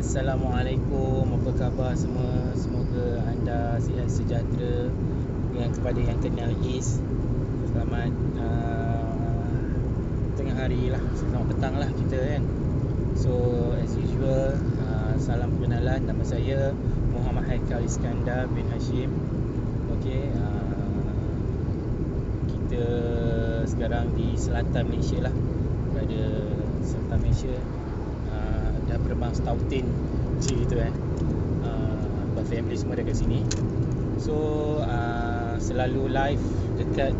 Assalamualaikum, apa khabar semua? Semoga anda sihat sejahtera. Yang kepada yang kenal Is, selamat tengah hari lah, selamat petang lah kita kan. So as usual, salam perkenalan. Nama saya Muhammad Haikal Iskandar bin Hashim. Okay, kita sekarang di selatan Malaysia lah, berada selatan Malaysia. Dah berbang setautin macam gitu family semua dekat sini. So selalu live dekat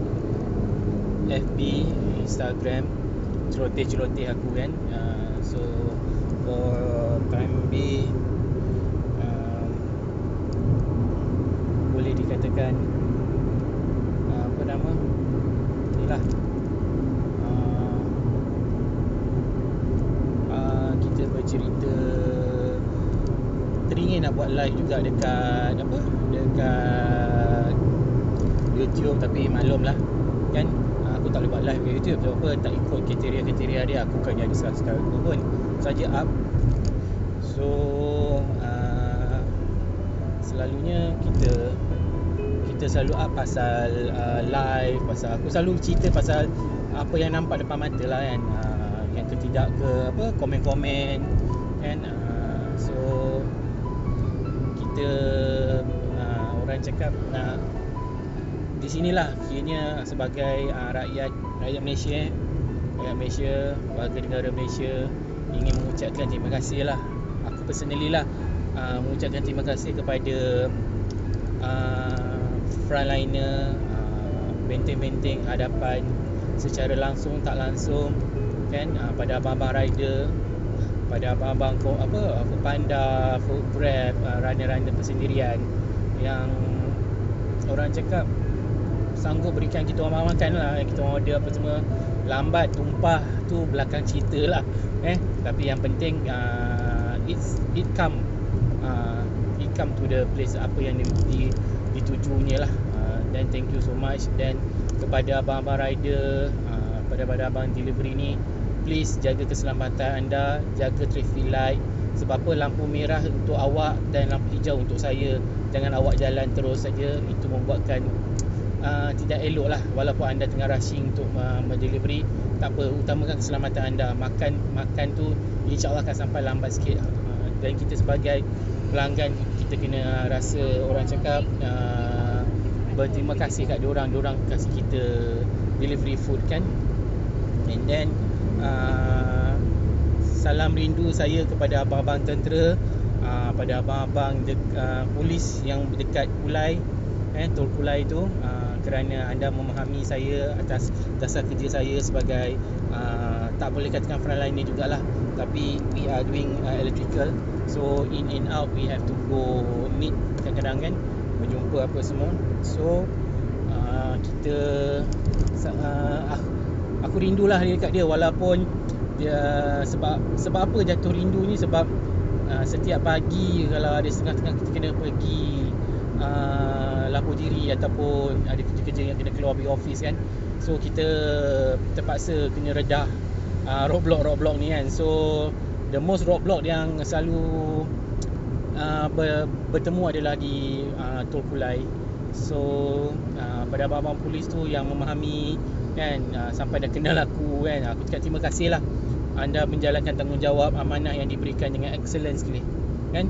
FB, Instagram, celoteh-celoteh aku kan. So for time being, boleh dikatakan apa nama ni lah, kita bercerita. Teringin nak buat live juga dekat dekat YouTube, tapi maklum lah kan, aku tak boleh buat live dekat YouTube sebab apa, tak ikut kriteria dia. Aku kan ada subscriber pun saja up. So selalunya kita selalu up pasal live, pasal aku selalu cerita pasal apa yang nampak depan mata lah kan, yang ketidak ke komen-komen kan. So kita orang cakap di sinilah kiranya sebagai rakyat Malaysia, warga negara Malaysia, ingin mengucapkan terima kasih lah. Aku personally lah mengucapkan terima kasih kepada frontliner, benteng-benteng hadapan secara langsung tak langsung kan, pada abang-abang rider, pada abang-abang Foodpanda, Food Grab, runner-runner persendirian yang orang cakap sanggup berikan kita orang makan lah. Kita orang order apa semua, lambat tumpah tu belakang cerita lah tapi yang penting it come to the place apa yang ditujunya lah. Dan thank you so much. Dan kepada abang-abang rider, pada abang delivery ni, please jaga keselamatan anda, jaga traffic light. Sebab apa, lampu merah untuk awak dan lampu hijau untuk saya. Jangan awak jalan terus saja, itu membuatkan tidak elok lah. Walaupun anda tengah rushing untuk delivery, tak apa, utamakan keselamatan anda. Makan tu insyaAllah akan sampai lambat sikit. Dan kita sebagai pelanggan, kita kena rasa orang cakap berterima kasih kat diorang kasih kita delivery food kan. And then salam rindu saya kepada abang-abang tentera, pada abang-abang polis yang dekat Kulai, tol Kulai tu, kerana anda memahami saya atas dasar kerja saya sebagai tak boleh katakan frontliner jugalah, tapi we are doing electrical. So in and out we have to go meet kadang-kadang kan, berjumpa apa semua. So kita aku rindulah dekat dia, walaupun dia sebab apa jatuh rindu ni, sebab setiap pagi kalau ada setengah-tengah kita kena pergi lapor diri ataupun ada kerja-kerja yang kena keluar pergi office kan. So kita terpaksa kena redah roadblock ni kan. So the most roadblock yang selalu bertemu adalah di Tol Kulai. So pada abang-abang polis tu yang memahami kan, sampai dah kenal aku kan, aku cakap terima kasih lah, anda menjalankan tanggungjawab amanah yang diberikan dengan excellence ni kan.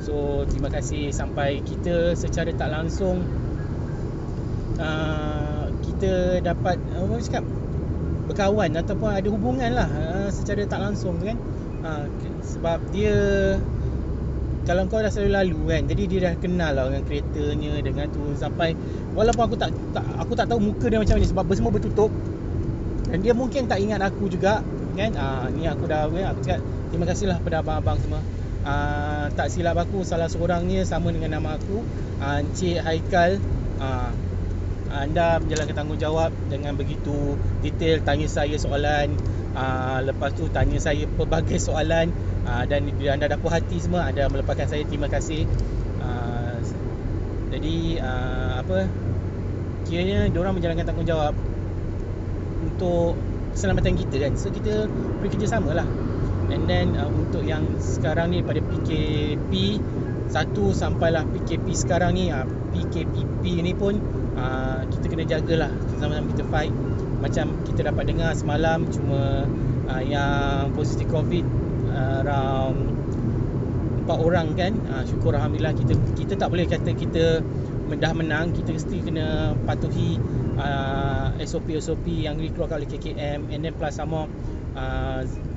So terima kasih, sampai kita secara tak langsung kita dapat berkawan ataupun ada hubungan lah secara tak langsung tu kan. Sebab dia, kalau kau dah selalu lalu kan, jadi dia dah kenal lah dengan keretanya, dengan tu, sampai walaupun aku tak tahu muka dia macam ni sebab semua bertutup, dan dia mungkin tak ingat aku juga kan. Ni aku cakap terima kasih lah pada abang-abang semua. Tak silap aku, salah seorangnya sama dengan nama aku, Encik Haikal. Anda menjalankan tanggungjawab dengan begitu detail, tanya saya soalan, lepas tu tanya saya pelbagai soalan, dan bila anda dah puas hati semua, anda melepaskan saya, terima kasih. Jadi kiranya diorang menjalankan tanggungjawab untuk keselamatan kita kan. So kita bekerjasama lah. And then untuk yang sekarang ni pada PKP 1 sampailah PKP sekarang ni, PKPP ni pun kita kena jagalah, sama-sama kita fight. Macam kita dapat dengar semalam, cuma yang positif COVID around 4 orang kan. Syukur Alhamdulillah, kita tak boleh kata kita dah menang. Kita mesti kena patuhi SOP yang dikeluarkan oleh KKM. And then plus sama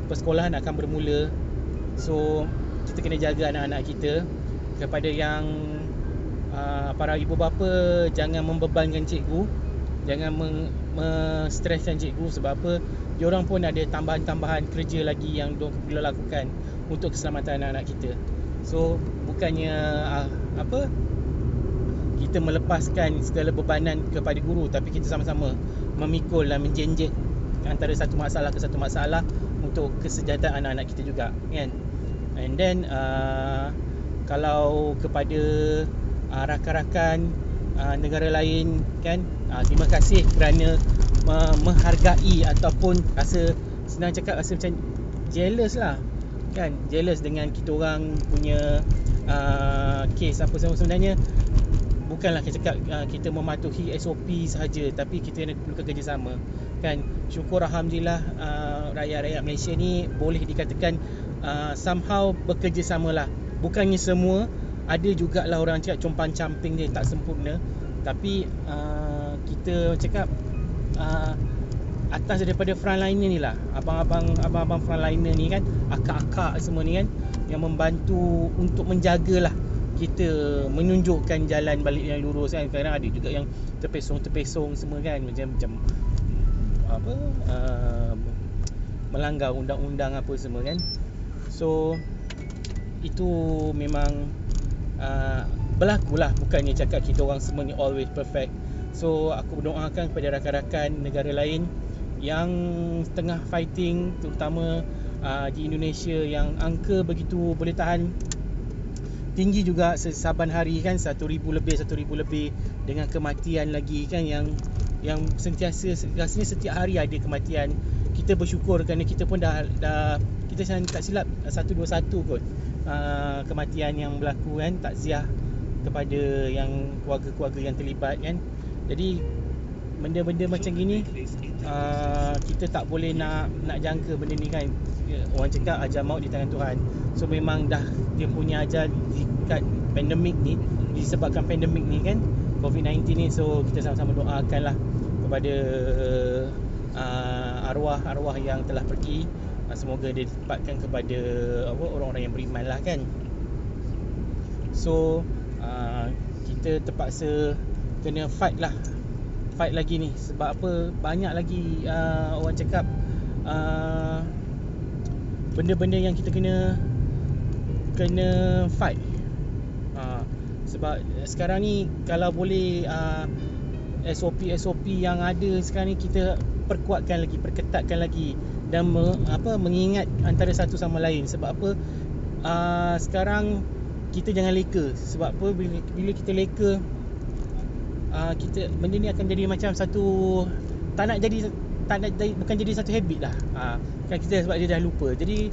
persekolahan akan bermula. So kita kena jaga anak-anak kita. Kepada yang para ibu bapa, jangan membebankan cikgu, jangan streskan cikgu. Sebab apa, diorang pun ada tambahan-tambahan kerja lagi yang diorang perlu lakukan untuk keselamatan anak-anak kita. So bukannya kita melepaskan segala bebanan kepada guru, tapi kita sama-sama memikul dan menjenjek antara satu masalah ke satu masalah untuk kesejahteraan anak-anak kita juga kan. And then kalau kepada rakan-rakan negara lain kan, terima kasih kerana menghargai ataupun senang cakap rasa macam jealous lah kan, jealous dengan kita orang punya kes apa semua. Sebenarnya bukanlah kita cakap kita mematuhi SOP sahaja, tapi kita perlukan kerjasama kan. Syukur Alhamdulillah rakyat-rakyat Malaysia ni boleh dikatakan somehow bekerjasama lah. Bukannya semua, ada jugalah orang cakap compang camping dia tak sempurna, tapi kita cakap atas daripada frontliner ni lah, abang-abang frontliner ni kan, akak-akak semua ni kan, yang membantu untuk menjagalah kita menunjukkan jalan balik yang lurus kan. Kadang ada juga yang terpesong semua kan, macam melanggar undang-undang apa semua kan. So itu memang berlakulah, bukannya cakap kita orang semua ni always perfect. So aku berdoakan kepada rakan-rakan negara lain yang tengah fighting, terutama di Indonesia yang angka begitu boleh tahan tinggi juga saban hari kan, 1,000 lebih dengan kematian lagi kan, yang sentiasa rasanya setiap hari ada kematian. Kita bersyukur kerana kita pun dah kita tak silap 121 kot kematian yang berlaku kan, takziah kepada yang keluarga-keluarga yang terlibat kan. Jadi benda-benda macam gini kita tak boleh nak jangka benda ni kan. Orang cakap ajal maut di tangan Tuhan. So memang dah dia punya ajal dekat pandemik ni, disebabkan pandemik ni kan, COVID-19 ni. So kita sama-sama doakanlah kepada arwah-arwah yang telah pergi. Semoga dia ditempatkan kepada orang-orang yang beriman lah kan. So kita terpaksa kena fight lagi ni. Sebab apa, banyak lagi orang cakap benda-benda yang kita kena fight. Sebab sekarang ni kalau boleh SOP yang ada sekarang ni kita perkuatkan lagi, perketatkan lagi, dan mengingat antara satu sama lain. Sebab apa, sekarang kita jangan leka. Sebab apa, bila kita leka, benda ni akan jadi macam satu, bukan jadi satu habit dah. Kan kita, sebab dia dah lupa. Jadi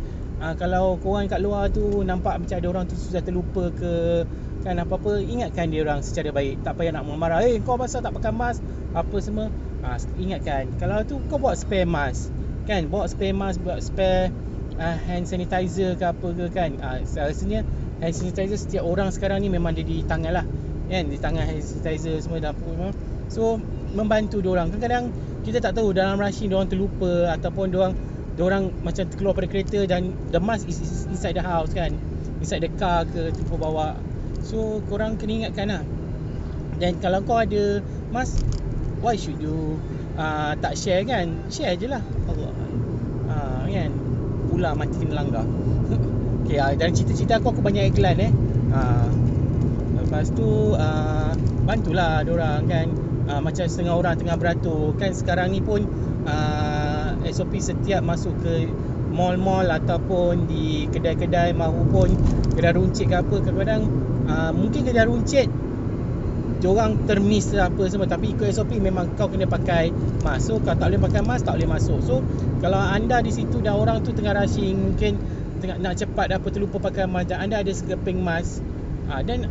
kalau korang kat luar tu nampak macam ada orang tu sudah terlupa ke kan apa-apa, ingatkan dia orang secara baik. Tak payah nak marah, kau pasal tak pakai mask apa semua. Ingatkan, kalau tu kau bawa spare mask kan, bawa spare hand sanitizer ke apa ke kan. Rasanya hand sanitizer setiap orang sekarang ni memang dia di tangan lah kan, di tangan hand sanitizer semua dah pun. So membantu diorang. Kadang-kadang kita tak tahu dalam rushing diorang terlupa, ataupun diorang macam keluar pada kereta dan the mask is inside the house kan, inside the car ke tempat bawa. So korang kena ingatkan lah. Dan kalau kau ada mask, why should you tak share kan? Share je lah. Allah kan, pula mati kena langgar. Okay, dalam cerita-cerita aku banyak iklan lepas tu bantulah diorang kan. Macam setengah orang tengah beratur kan, sekarang ni pun SOP setiap masuk ke mall-mall ataupun di kedai-kedai mahupun kedai runcit ke apa, kadang-kadang mungkin kedai runcit diorang termiss lah apa semua, tapi ikut SOP memang kau kena pakai mask. So kalau tak boleh pakai mask, tak boleh masuk. So kalau anda di situ dan orang tu tengah rushing, mungkin tengah nak cepat apa terlupa pakai mask dan anda ada sekeping mask, dan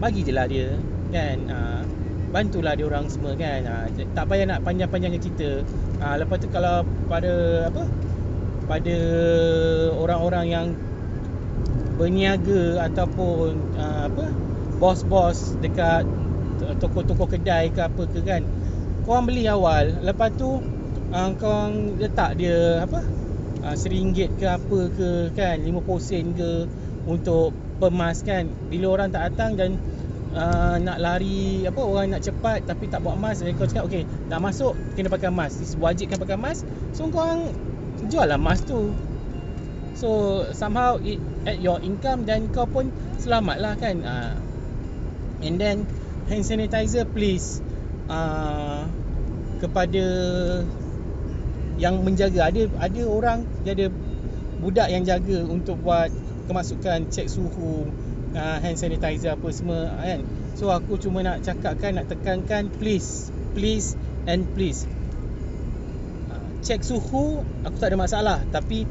bagi je lah dia kan. Bantulah dia orang semua kan. Tak payah nak panjang-panjang cerita. Lepas tu kalau pada pada orang-orang yang berniaga ataupun bos-bos dekat toko-toko kedai ke apa ke kan, korang beli awal, lepas tu korang letak dia RM1 ke apa ke kan, 50 sen ke untuk pemas kan. Bila orang tak datang dan nak lari orang nak cepat tapi tak bawa mask, kau cakap okey, nak masuk kena pakai mask, wajibkan pakai mask. So korang jual lah mask tu. So somehow it at your income dan kau pun selamat lah kan. And then hand sanitizer please, kepada yang menjaga, ada orang, dia ada budak yang jaga untuk buat kemasukan, cek suhu, hand sanitizer apa semua kan. So aku cuma nak cakapkan, nak tekankan, please and please, cek suhu aku tak ada masalah, tapi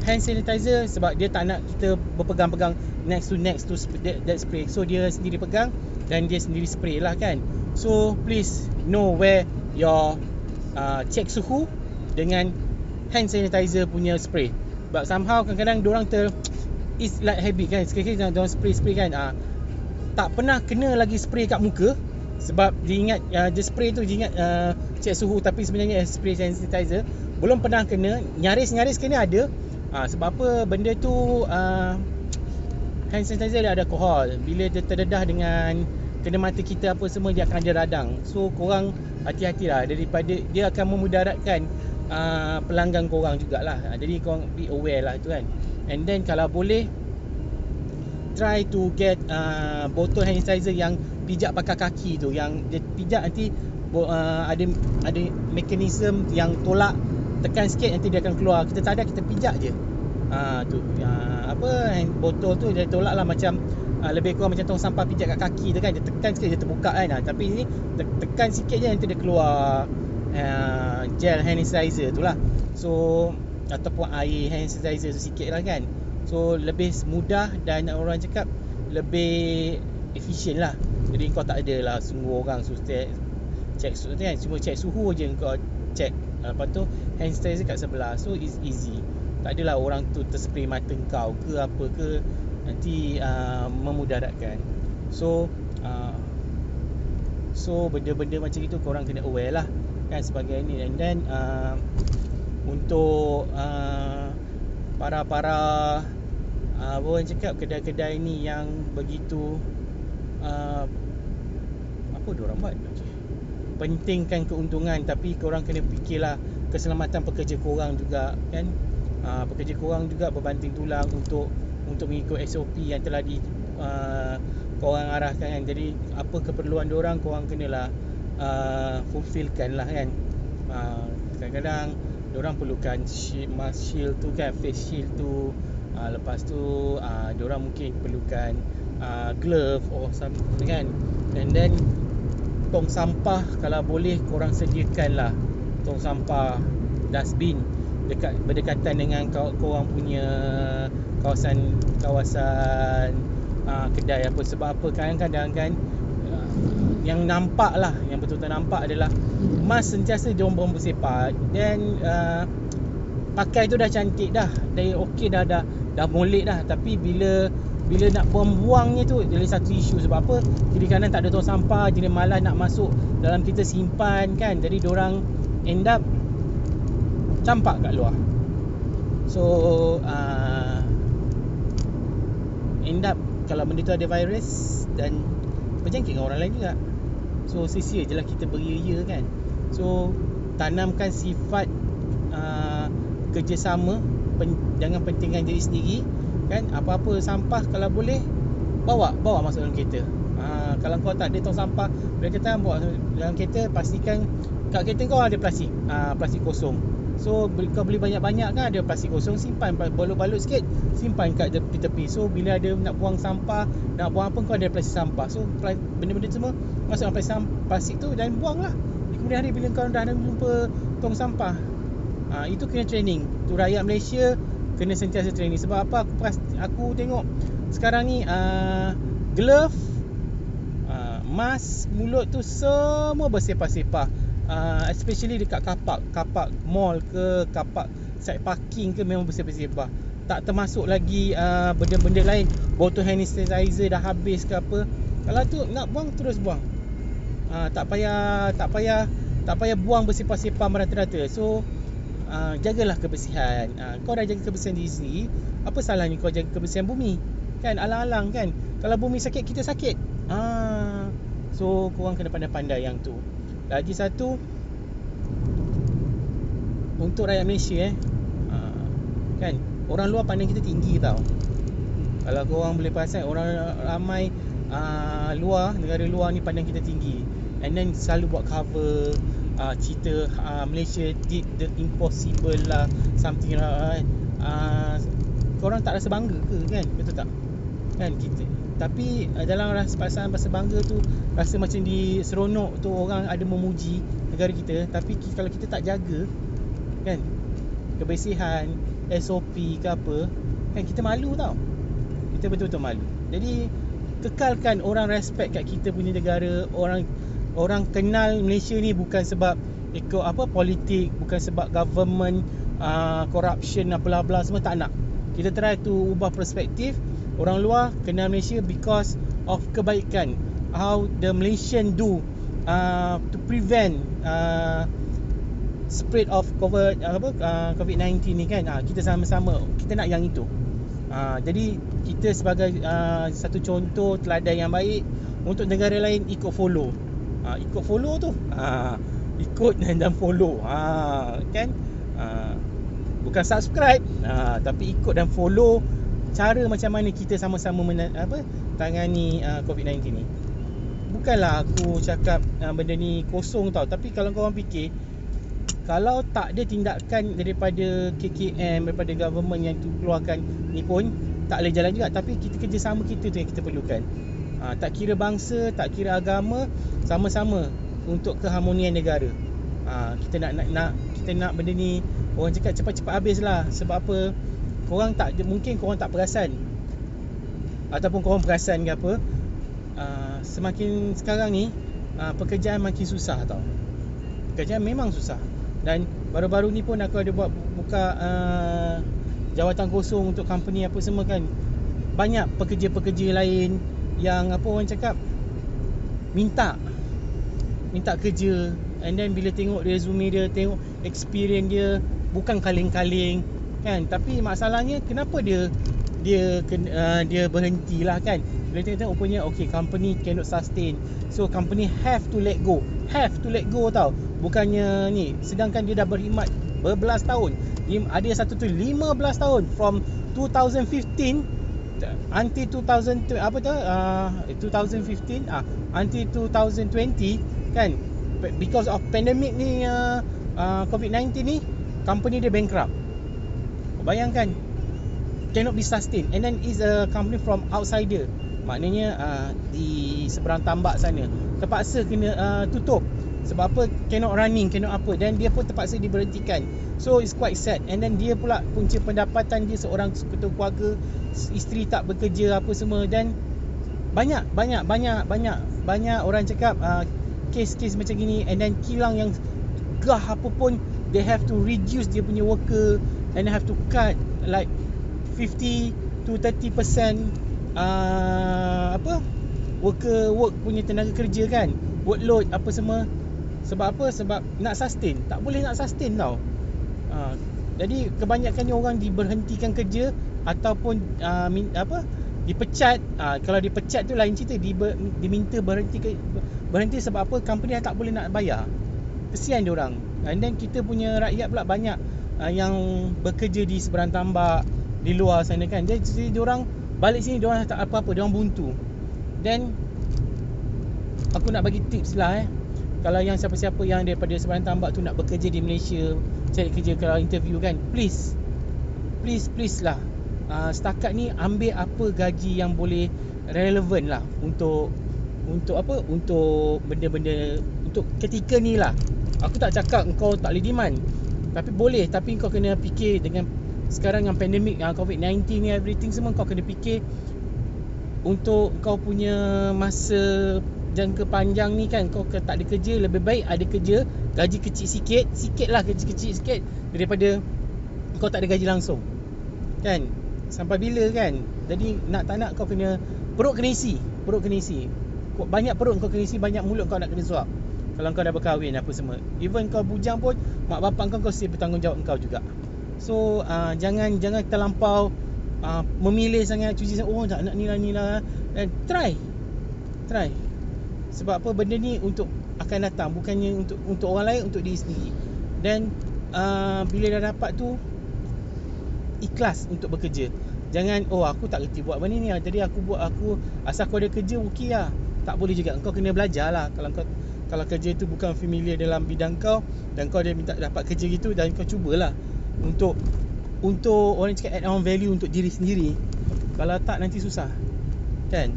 hand sanitizer sebab dia tak nak kita berpegang-pegang next to that spray. So dia sendiri pegang dan dia sendiri spray lah kan. So please know where your cek suhu dengan hand sanitizer punya spray. But somehow kadang-kadang diorang it's like habit kan. Sekali-kali diorang spray kan, tak pernah kena lagi spray kat muka. Sebab dia ingat dia spray tu, dia ingat cek suhu, tapi sebenarnya spray hand sanitizer. Belum pernah kena, nyaris kena ada. Sebab apa, benda tu hand sanitizer dia ada alkohol. Bila dia terdedah dengan kena mata kita apa semua, dia akan ada radang. So korang hati-hatilah, daripada dia akan memudaratkan pelanggan korang jugalah. Jadi korang be aware lah tu kan. And then kalau boleh, try to get botol hand sanitizer yang pijak pakai kaki tu, yang dia pijak nanti ada mekanisme yang tolak, tekan sikit nanti dia akan keluar. Kita tak ada, kita pijak je tu botol tu dia tolak lah, macam lebih kurang macam tong sampah pijak kat kaki tu kan. Dia tekan sikit dia terbuka kan. Tapi ni tekan sikit je nanti dia keluar gel hand sanitizer tu lah. So ataupun air hand sanitizer tu sikit lah kan. So lebih mudah dan orang cakap lebih efisien lah. Jadi kau tak ada lah sungguh orang cek suhu kan. Cuma cek suhu je kau cek, lepas tu hand sanitizer kat sebelah. So it's easy. Tak adalah orang tu terspray mata kau ke apa ke, nanti memudaratkan. So benda-benda macam itu korang kena aware lah kan sebagai ni. And then untuk para orang cakap kedai-kedai ni yang begitu apa diorang buat, pentingkan keuntungan, tapi korang kena fikirlah keselamatan pekerja korang juga kan. Pekerja korang juga berbanting tulang untuk mengikut SOP yang telah korang arahkan kan. Jadi apa keperluan diorang, korang kenalah fulfillkan lah kan. Kadang-kadang diorang perlukan mask shield tu kan, face shield tu. Lepas tu diorang mungkin perlukan glove or something kan. And then tong sampah, kalau boleh korang sediakan lah tong sampah, dustbin berdekatan dengan korang punya kawasan kedai apa. Sebab apa, kadang-kadang kan yang nampak lah, yang betul-betul nampak adalah mask sentiasa diorang bersepah. Dan pakai tu dah cantik dah okey dah molek dah. Tapi bila nak buang-buangnya tu jadi satu isu. Sebab apa, kiri kanan tak ada tong sampah, jadi malas nak masuk dalam kita simpan kan. Jadi diorang end up campak kat luar. So end up kalau benda tu ada virus dan berjangkit dengan orang lain juga. So sia-sia je lah kita beria kan. So tanamkan sifat kerjasama, jangan pentingkan diri sendiri kan. Apa-apa sampah kalau boleh bawa masuk dalam kereta. Kalau kau tak ada tong sampah dalam kereta, bawa dalam kereta. Pastikan kat kereta kau ada plastik kosong. So kau beli banyak-banyak kan, ada plastik kosong, simpan, balut-balut sikit, simpan kat tepi-tepi. So bila ada nak buang sampah, nak buang apa, kau ada plastik sampah. So benda-benda semua masuk dalam plastik tu dan buanglah. Di kemudian hari bila kau dah jumpa tong sampah, itu kena training tu rakyat Malaysia. kena sentiasa training. Sebab apa, aku tengok sekarang ni glove, mask, mulut tu semua bersepah-sepah. Especially dekat kapak mall ke, kapak side parking ke, memang bersepah-sepah. Tak termasuk lagi benda-benda lain, botol hand sanitizer dah habis ke apa. Kalau tu nak buang, terus buang. Tak payah buang bersepah-sepah merata-rata. So jagalah kebersihan. Kau dah jaga kebersihan diri sendiri, apa salahnya kau jaga kebersihan bumi? Kan, alang-alang kan. Kalau bumi sakit, kita sakit. So korang kena pandai-pandai yang tu. Lagi satu, untuk rakyat Malaysia kan, orang luar pandang kita tinggi tau. Kalau korang boleh perasan, orang ramai negara luar ni pandang kita tinggi. And then selalu buat cover, cerita Malaysia did the impossible lah, something lah. Korang tak rasa bangga ke kan? Betul tak? Kan kita, tapi dalam perasaan rasa bangga tu, rasa macam seronok tu orang ada memuji negara kita. Tapi kalau kita tak jaga kan kebersihan, SOP ke apa, kan kita malu tau. Kita betul-betul malu. Jadi kekalkan orang respect kat kita punya negara. Orang kenal Malaysia ni bukan sebab ikut politik, bukan sebab government corruption bla-bla semua, tak nak. Kita try to ubah perspektif. Orang luar kenal Malaysia because of kebaikan, how the Malaysian do to prevent spread of COVID-19 ni kan. Kita sama-sama kita nak yang itu. Jadi kita sebagai satu contoh teladan yang baik untuk negara lain ikut follow. Ikut follow tu, ikut dan follow, kan. Bukan subscribe, tapi ikut dan follow cara macam mana kita sama-sama tangani COVID-19 ni. Bukanlah aku cakap benda ni kosong tau, tapi kalau korang fikir, kalau tak ada tindakan daripada KKM, daripada government yang tu keluarkan ni pun tak boleh jalan juga. Tapi kita kerjasama kita tu yang kita perlukan. Tak kira bangsa, tak kira agama, sama-sama untuk keharmonian negara. Kita nak benda ni, orang cakap cepat-cepat habis lah. Sebab apa? Mungkin korang tak perasan, ataupun korang perasan ke apa, semakin sekarang ni pekerjaan makin susah tau. Pekerjaan memang susah. Dan baru-baru ni pun aku ada buka jawatan kosong untuk company apa semua kan. Banyak pekerja-pekerja lain yang orang cakap minta kerja. And then bila tengok resume dia, tengok experience dia, bukan kaling-kaling kan. Tapi masalahnya kenapa dia berhentilah kan. Bila tengok rupanya company cannot sustain, so company have to let go tau. Bukannya ni, sedangkan dia dah berkhidmat berbelas tahun. Ada satu tu 15 tahun, from 2015 until 2015 until 2020 kan. Because of pandemic ni, COVID-19 ni, company dia bankrupt. Bayangkan, cannot be sustained. And then is a company from outsider. Maknanya di seberang tambak sana terpaksa kena tutup. Sebab apa? Cannot running, cannot apa. Dan dia pun terpaksa diberhentikan. So it's quite sad. And then dia pula punca pendapatan dia seorang ketua keluarga, isteri tak bekerja apa semua. Dan banyak orang cakap kes-kes macam gini. And then kilang yang gah apa pun, they have to reduce dia punya worker, and they have to cut like 50 to 30% work punya tenaga kerja kan, workload apa semua. Sebab apa? Sebab nak sustain. Tak boleh nak sustain tau. Jadi kebanyakannya orang diberhentikan kerja ataupun dipecat. Kalau dipecat tu lain cerita, diminta berhenti sebab apa? Company dah tak boleh nak bayar. Kesian diorang. And then kita punya rakyat pula banyak yang bekerja di seberang tambak, di luar sana kan. Jadi diorang balik sini, diorang tak apa-apa, diorang buntu. Then aku nak bagi tips lah kalau yang siapa-siapa yang daripada seberang tambak tu nak bekerja di Malaysia, cari kerja kalau interview kan, please lah, setakat ni ambil apa gaji yang boleh relevan lah untuk benda-benda untuk ketika ni lah. Aku tak cakap kau tak boleh demand, tapi boleh, tapi kau kena fikir dengan sekarang yang pandemik, COVID-19 ni, everything semua, kau kena fikir untuk kau punya masa jangka panjang ni kan. Kau tak ada kerja, lebih baik ada kerja, gaji kecil sikit lah, gaji kecil sikit, daripada kau tak ada gaji langsung kan. Sampai bila kan. Jadi nak tak nak kau kena, perut kena isi. Banyak perut kau kena isi, banyak mulut kau nak kena suap. Kalau kau dah berkahwin apa semua, even kau bujang pun, mak bapak kau still bertanggungjawab kau juga. So jangan terlampau memilih sangat, cuci sangat, tak nak ni lah. Try. Sebab apa, benda ni untuk akan datang, bukannya untuk orang lain, untuk diri sendiri. Dan bila dah dapat tu, ikhlas untuk bekerja. Jangan aku tak reti buat benda ni, jadi aku asal aku ada kerja okey lah. Tak boleh juga. Kau kena belajar lah. Kalau kerja tu bukan familiar dalam bidang kau, dan kau dia minta dapat kerja gitu, dan kau cubalah untuk orang cakap add on value untuk diri sendiri. Kalau tak, nanti susah kan.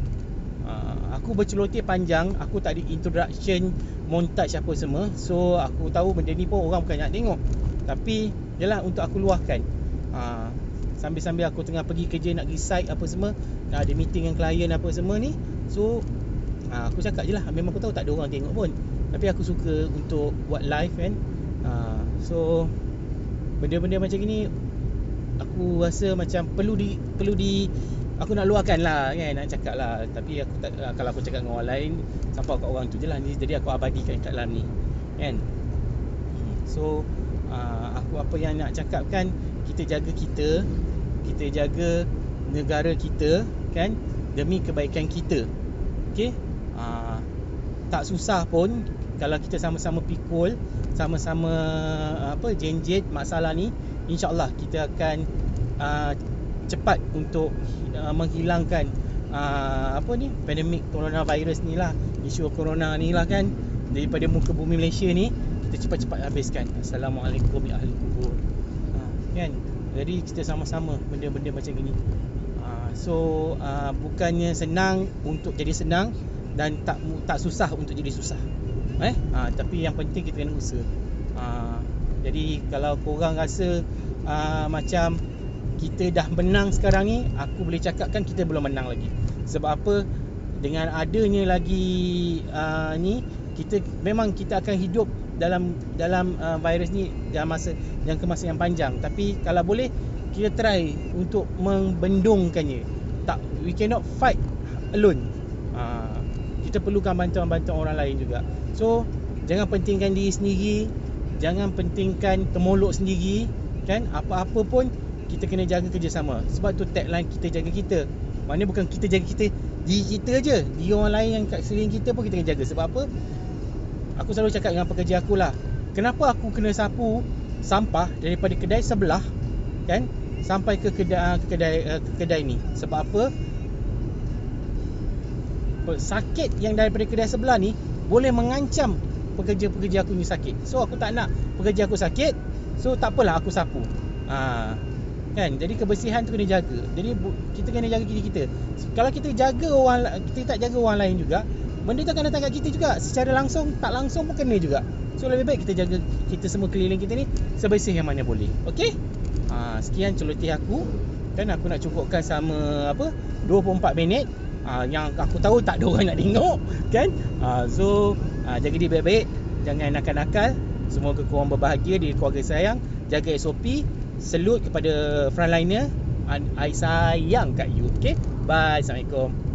Aku berceloteh panjang, aku tak ada introduction, montage apa semua. So aku tahu benda ni pun orang bukan nak tengok, tapi yalah, untuk aku luahkan. Sambil-sambil aku tengah pergi kerja, nak pergi site apa semua, nak ada meeting dengan klien apa semua ni. So aku cakap je lah. Memang aku tahu tak ada orang tengok pun, tapi aku suka untuk buat live kan. So benda-benda macam ni aku rasa macam perlu di aku nak luahkan lah kan, nak cakap lah. Tapi aku tak, kalau aku cakap dengan orang lain, sampai kat orang tu je lah. Jadi aku abadikan kat dalam ni kan. So aku apa yang nak cakapkan, kita jaga negara kita kan, demi kebaikan kita. Okay. Tak susah pun kalau kita sama-sama pikul, sama-sama jenjit masalah ni. InsyaAllah kita akan cepat untuk menghilangkan pandemik coronavirus ni lah, isu corona ni lah kan, daripada muka bumi Malaysia ni. Kita cepat-cepat habiskan. Assalamualaikum ya ahli kubur kan. Jadi kita sama-sama benda-benda macam ni. So bukannya senang untuk jadi senang, dan tak susah untuk jadi susah. Tapi yang penting kita kena usaha. Jadi kalau korang rasa macam kita dah menang sekarang ni, aku boleh cakapkan kita belum menang lagi. Sebab apa? Dengan adanya lagi ni, kita akan hidup dalam virus ni dalam jangka masa yang panjang. Tapi kalau boleh, kita try untuk membendungkannya. We cannot fight alone. Kita perlukan bantuan-bantuan orang lain juga. So jangan pentingkan diri sendiri, jangan pentingkan temolok sendiri kan. Apa-apa pun kita kena jaga kerjasama. Sebab tu tagline kita jaga kita. Maknanya bukan kita jaga diri kita je, diri orang lain yang kat sekeliling kita pun kita kena jaga. Sebab apa? Aku selalu cakap dengan pekerja aku lah, kenapa aku kena sapu sampah daripada kedai sebelah kan, sampai ke kedai ni. Sebab apa? Sakit yang daripada kedai sebelah ni boleh mengancam pekerja-pekerja aku ni sakit. So aku tak nak pekerja aku sakit, so tak apalah aku sapu. Kan? Jadi kebersihan tu kena jaga. Jadi kita kena jaga diri kita. Kalau kita tak jaga orang lain juga, benda tu akan datang kat kita juga. Secara langsung, tak langsung pun kena juga. So lebih baik kita jaga kita semua keliling kita ni sebersih yang mana boleh. Okey? Sekian celoteh aku. Kan aku nak cukupkan sama 24 minit. Yang aku tahu tak ada orang nak tengok kan. So jaga diri baik-baik, jangan nakal-nakal. Semoga korang berbahagia, diri keluarga sayang, jaga SOP. Salute kepada frontliner. I sayang kat you. Okay, bye. Assalamualaikum.